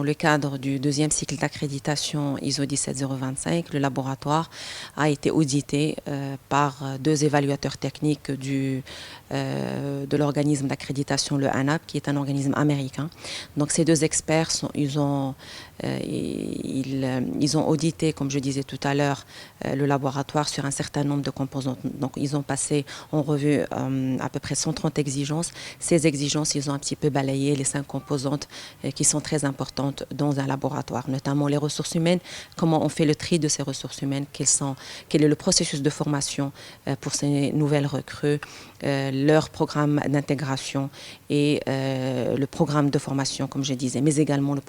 le cadre du deuxième cycle d'accréditation ISO 17025, le laboratoire a été audité par deux évaluateurs techniques de l'organisme d'accréditation, le ANAP, qui est un organisme américain. Donc ces deux experts, ils ont audité, comme je disais tout à l'heure, le laboratoire sur un certain nombre de composantes. Donc ils ont passé en revue à peu près 130 exigences. Ces exigences, ils ont un petit peu balayé les 5 composantes qui sont très importantes dans un laboratoire, notamment les ressources humaines, comment on fait le tri de ces ressources humaines, quel est le processus de formation pour ces nouvelles recrues, leur programme d'intégration et le programme de formation, comme je disais, mais également le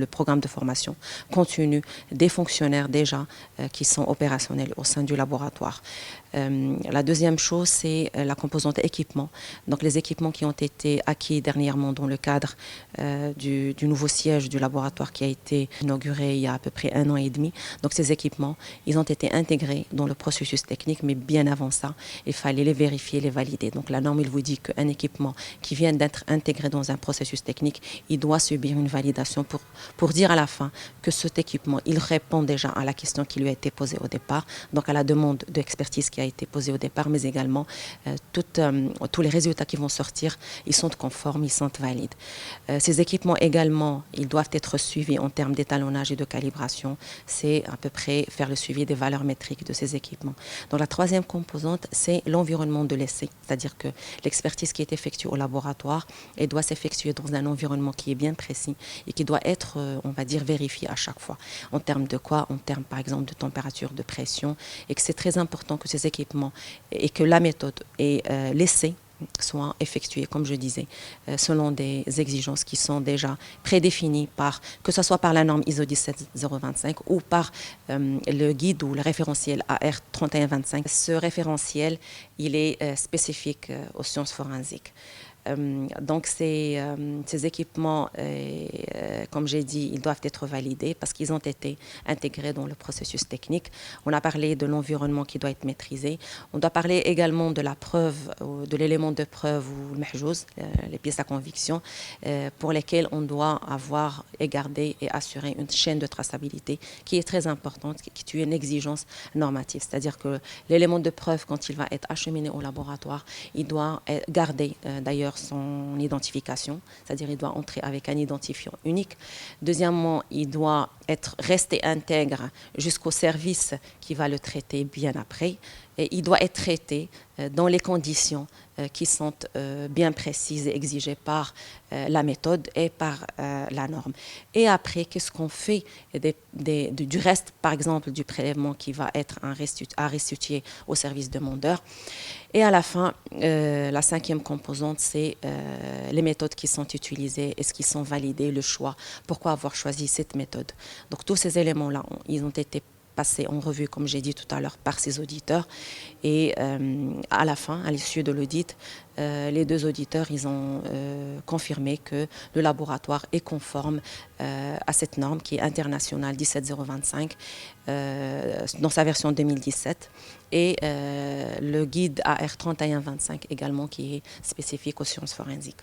programme de formation continu des fonctionnaires déjà qui sont opérationnels au sein du laboratoire. La deuxième chose, c'est la composante équipement. Donc les équipements qui ont été acquis dernièrement dans le cadre du nouveau siège du laboratoire qui a été inauguré il y a à peu près 1 an et demi. Donc ces équipements, ils ont été intégrés dans le processus technique, mais bien avant ça, il fallait les vérifier, les valider. Donc la norme, il vous dit qu'un équipement qui vient d'être intégré dans un processus technique, il doit subir une validation pour dire à la fin que cet équipement, il répond déjà à la question qui lui a été posée au départ, donc à la demande d'expertise qui a été posée au départ, mais également tous les résultats qui vont sortir, ils sont conformes, ils sont valides. Ces équipements également, ils doivent être suivis en termes d'étalonnage et de calibration. C'est à peu près faire le suivi des valeurs métriques de ces équipements. Donc la troisième composante, c'est l'environnement de l'essai, c'est-à-dire que l'expertise qui est effectuée au laboratoire, elle doit s'effectuer dans un environnement qui est bien précis et qui doit être, on va dire, vérifié à chaque fois. En termes de quoi? En termes, par exemple, de température, de pression, et que c'est très important que ces équipements et que la méthode et l'essai soient effectués, comme je disais, selon des exigences qui sont déjà prédéfinies que ce soit par la norme ISO 17025 ou par le guide ou le référentiel AR 3125. Ce référentiel, il est spécifique aux sciences forensiques. Donc ces équipements, comme j'ai dit, ils doivent être validés parce qu'ils ont été intégrés dans le processus technique. On a parlé de l'environnement qui doit être maîtrisé. On doit parler également de la preuve, de l'élément de preuve ou le mahjouz, les pièces à conviction, pour lesquelles on doit avoir et garder et assurer une chaîne de traçabilité qui est très importante, qui est une exigence normative. C'est-à-dire que l'élément de preuve, quand il va être acheminé au laboratoire, il doit garder d'ailleurs son identification, c'est-à-dire il doit entrer avec un identifiant unique. Deuxièmement, il doit rester intègre jusqu'au service qui va le traiter bien après. Et il doit être traité dans les conditions qui sont bien précises et exigées par la méthode et par la norme. Et après, qu'est-ce qu'on fait du reste, par exemple, du prélèvement qui va être à restituer au service demandeur. Et à la fin, la 5e composante, c'est les méthodes qui sont utilisées, est-ce qu'ils sont validés, le choix, pourquoi avoir choisi cette méthode. Donc tous ces éléments-là, ils ont été passés en revue, comme j'ai dit tout à l'heure, par ces auditeurs. Et à la fin, à l'issue de l'audit, les deux auditeurs, ils ont confirmé que le laboratoire est conforme à cette norme qui est internationale 17025 dans sa version 2017 et le guide AR 3125 également qui est spécifique aux sciences forensiques.